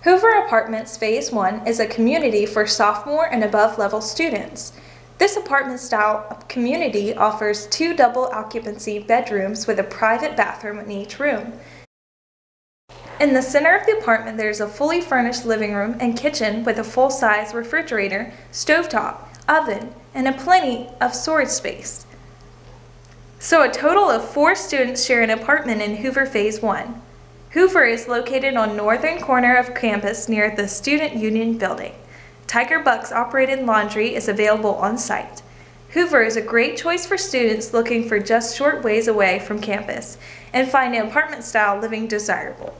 Hoover Apartments Phase 1 is a community for sophomore and above level students. This apartment style community offers 2 double occupancy bedrooms with a private bathroom in each room. In the center of the apartment there is a fully furnished living room and kitchen with a full-size refrigerator, stovetop, oven, and plenty of storage space. So a total of 4 students share an apartment in Hoover Phase 1. Hoover is located on northern corner of campus near the Student Union building. Tiger Buck's operated laundry is available on site. Hoover is a great choice for students looking for just short ways away from campus and find an apartment style living desirable.